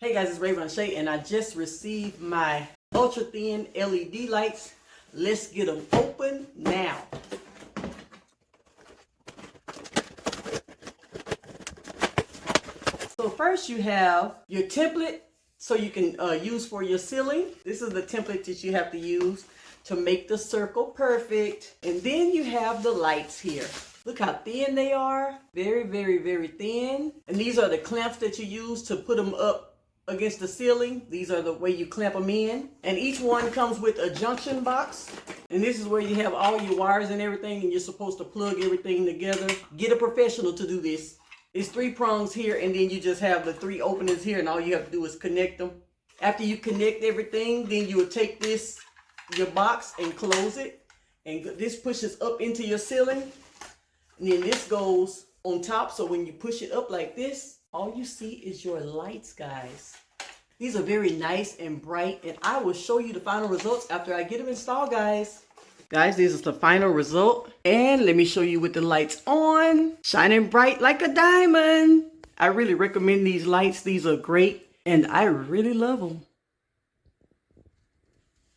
Hey guys, it's Rae Vonshae and I just received my ultra thin LED lights. Let's get them open now. So first you have your template so you can use for your ceiling. This is the template that you have to use to make the circle perfect. And then you have the lights here. Look how thin they are. Very, very, very thin. And these are the clamps that you use to put them up against the ceiling. These are the way you clamp them in. And each one comes with a junction box. And this is where you have all your wires and everything, and you're supposed to plug everything together. Get a professional to do this. It's 3 prongs here, and then you just have the 3 openings here, and all you have to do is connect them. After you connect everything, then you will take this, your box, and close it. And this pushes up into your ceiling. And then this goes on top, so when you push it up like this, all you see is your lights, guys. These are very nice and bright, and I will show you the final results after I get them installed, guys. Guys, this is the final result, and let me show you with the lights on, shining bright like a diamond. I really recommend these lights. These are great, and I really love them.